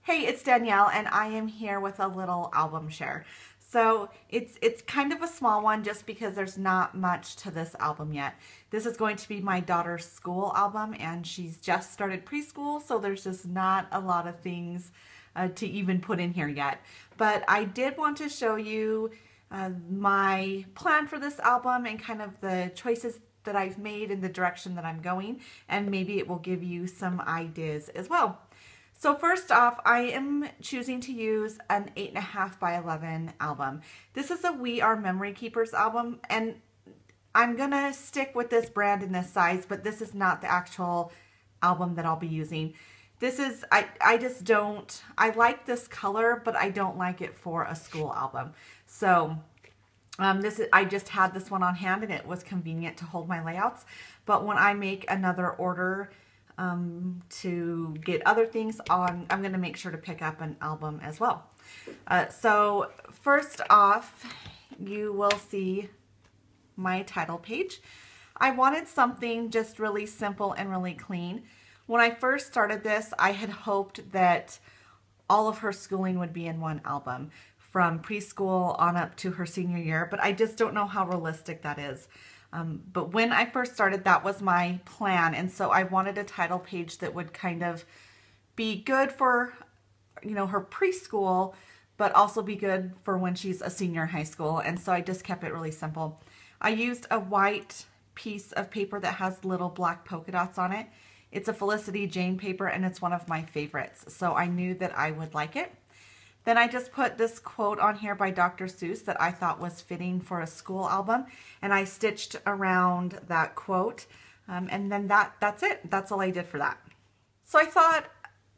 Hey, it's Danielle and I am here with a little album share. So it's kind of a small one just because there's not much to this album yet. This is going to be my daughter's school album and she's just started preschool, so there's just not a lot of things to even put in here yet. But I did want to show you my plan for this album and kind of the choices that I've made and the direction that I'm going, and maybe it will give you some ideas as well. So first off, I am choosing to use an 8.5 by 11 album. This is a We Are Memory Keepers album, and I'm gonna stick with this brand in this size, but this is not the actual album that I'll be using. This is, I just don't, I like this color, but I don't like it for a school album. So I just had this one on hand and it was convenient to hold my layouts. But when I make another order, to get other things on, I'm going to make sure to pick up an album as well. So first off, you will see my title page. I wanted something just really simple and really clean. When I first started this, I had hoped that all of her schooling would be in one album, from preschool on up to her senior year, but I just don't know how realistic that is. But when I first started, that was my plan. And so I wanted a title page that would kind of be good for, you know, her preschool, but also be good for when she's a senior in high school. And so I just kept it really simple. I used a white piece of paper that has little black polka dots on it. It's a Felicity Jane paper and it's one of my favorites. So I knew that I would like it. Then I just put this quote on here by Dr. Seuss that I thought was fitting for a school album, and I stitched around that quote, and then that's it. That's all I did for that. So I thought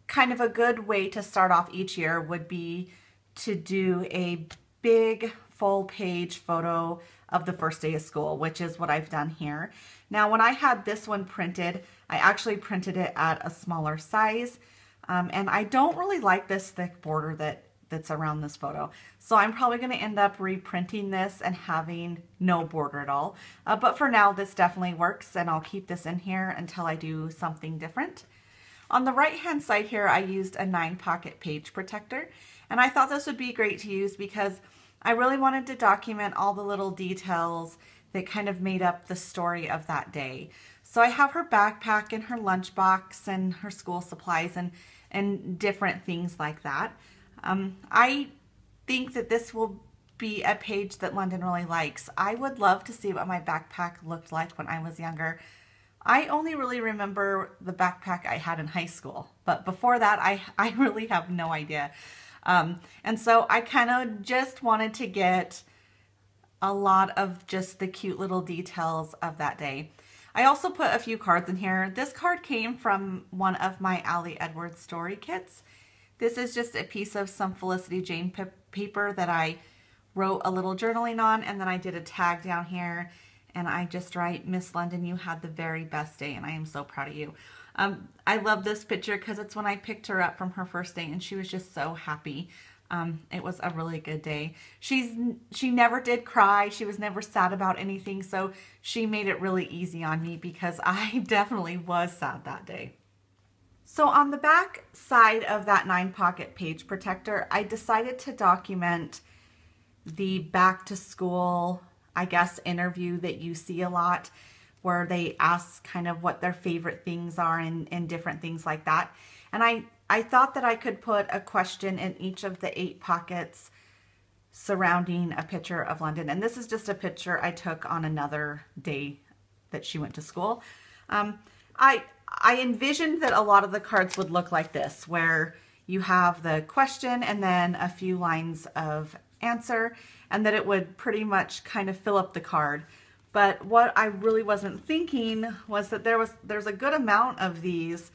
kind of a good way to start off each year would be to do a big full page photo of the first day of school, which is what I've done here. Now, when I had this one printed, I actually printed it at a smaller size, and I don't really like this thick border that's around this photo. So I'm probably going to end up reprinting this and having no border at all. But for now, this definitely works, and I'll keep this in here until I do something different. On the right-hand side here, I used a 9-pocket page protector, and I thought this would be great to use because I really wanted to document all the little details that kind of made up the story of that day. So I have her backpack and her lunchbox and her school supplies and different things like that. I think that this will be a page that London really likes. I would love to see what my backpack looked like when I was younger. I only really remember the backpack I had in high school, but before that, I really have no idea. And so I kind of just wanted to get a lot of just the cute little details of that day. I also put a few cards in here. This card came from one of my Allie Edwards story kits. This is just a piece of some Felicity Jane paper that I wrote a little journaling on, and then I did a tag down here, and I just write, Miss London, you had the very best day, and I am so proud of you. I love this picture because it's when I picked her up from her first day, and she was just so happy. It was a really good day. She never did cry. She was never sad about anything, so she made it really easy on me because I definitely was sad that day. So on the back side of that 9-pocket page protector, I decided to document the back to school, I guess, interview that you see a lot, where they ask kind of what their favorite things are and different things like that. And I thought that I could put a question in each of the 8 pockets surrounding a picture of London. And this is just a picture I took on another day that she went to school. I envisioned that a lot of the cards would look like this, where you have the question and then a few lines of answer, and that it would pretty much kind of fill up the card. But what I really wasn't thinking was that there's a good amount of these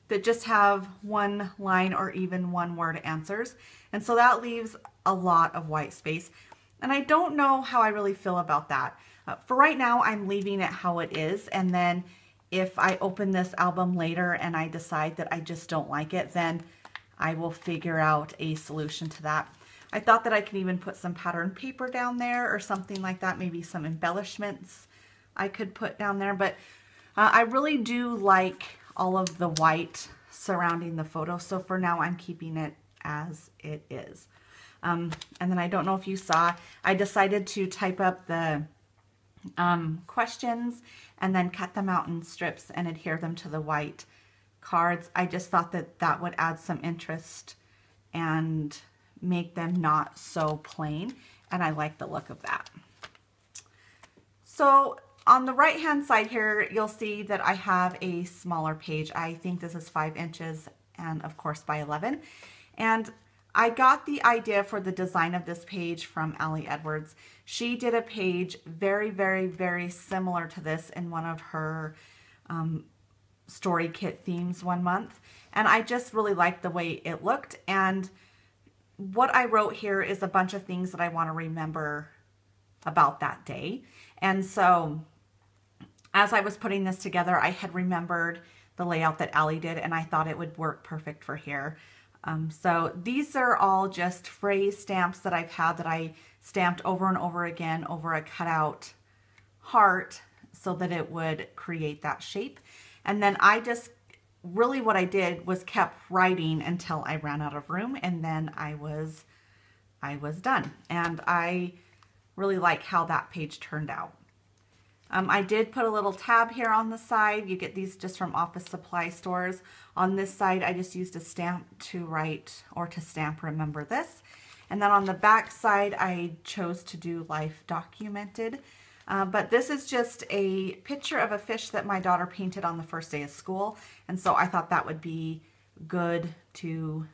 that just have one line or even one word answers. And so that leaves a lot of white space. And I don't know how I really feel about that. For right now, I'm leaving it how it is, and then if I open this album later and I decide that I just don't like it, then I will figure out a solution to that. I thought that I could even put some pattern paper down there or something like that, maybe some embellishments I could put down there, but I really do like all of the white surrounding the photo, so for now I'm keeping it as it is. And then I don't know if you saw, I decided to type up the questions and then cut them out in strips and adhere them to the white cards. I just thought that that would add some interest and make them not so plain, and I like the look of that. So on the right hand side here, you'll see that I have a smaller page. I think this is 5 inches and of course by 11. And I got the idea for the design of this page from Allie Edwards. She did a page very, very, very similar to this in one of her story kit themes one month. And I just really liked the way it looked. And what I wrote here is a bunch of things that I want to remember about that day. And so as I was putting this together, I had remembered the layout that Allie did, and I thought it would work perfect for here. So these are all just phrase stamps that I've had that I stamped over and over again over a cutout heart so that it would create that shape. And then I just, really what I did was kept writing until I ran out of room, and then I was done. And I really like how that page turned out. I did put a little tab here on the side. You get these just from office supply stores. On this side, I just used a stamp to write or to stamp remember this. And then on the back side, I chose to do life documented. But this is just a picture of a fish that my daughter painted on the first day of school. And so I thought that would be good to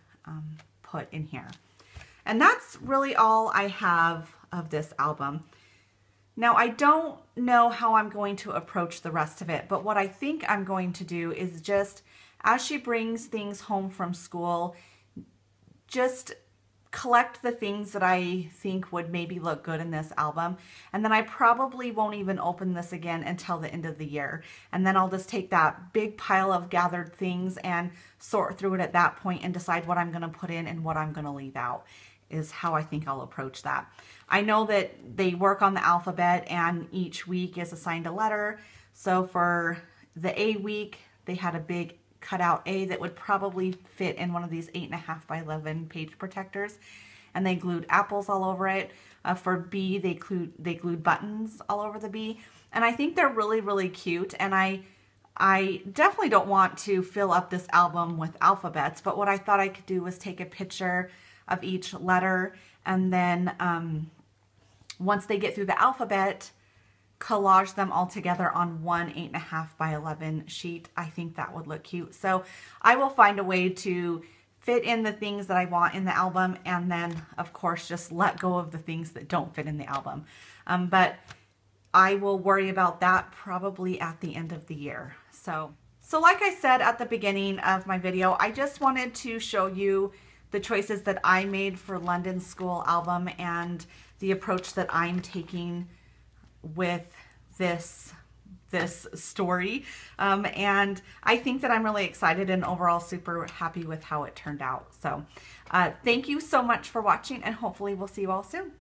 put in here. And that's really all I have of this album. Now, I don't know how I'm going to approach the rest of it, but what I think I'm going to do is just, as she brings things home from school, just collect the things that I think would maybe look good in this album. And then I probably won't even open this again until the end of the year. And then I'll just take that big pile of gathered things and sort through it at that point and decide what I'm going to put in and what I'm going to leave out, is how I think I'll approach that. I know that they work on the alphabet and each week is assigned a letter. So for the A week, they had a big cutout A that would probably fit in one of these 8.5 by 11 page protectors. And they glued apples all over it. For B, they glued buttons all over the B. And I think they're really, really cute. And I definitely don't want to fill up this album with alphabets, but what I thought I could do was take a picture of each letter, and then once they get through the alphabet, collage them all together on one 8.5 by 11 sheet. I think that would look cute. So I will find a way to fit in the things that I want in the album, and then of course just let go of the things that don't fit in the album. But I will worry about that probably at the end of the year. So like I said at the beginning of my video, I just wanted to show you the choices that I made for London School album and the approach that I'm taking with this story. And I think that I'm really excited and overall super happy with how it turned out. So thank you so much for watching, and hopefully we'll see you all soon.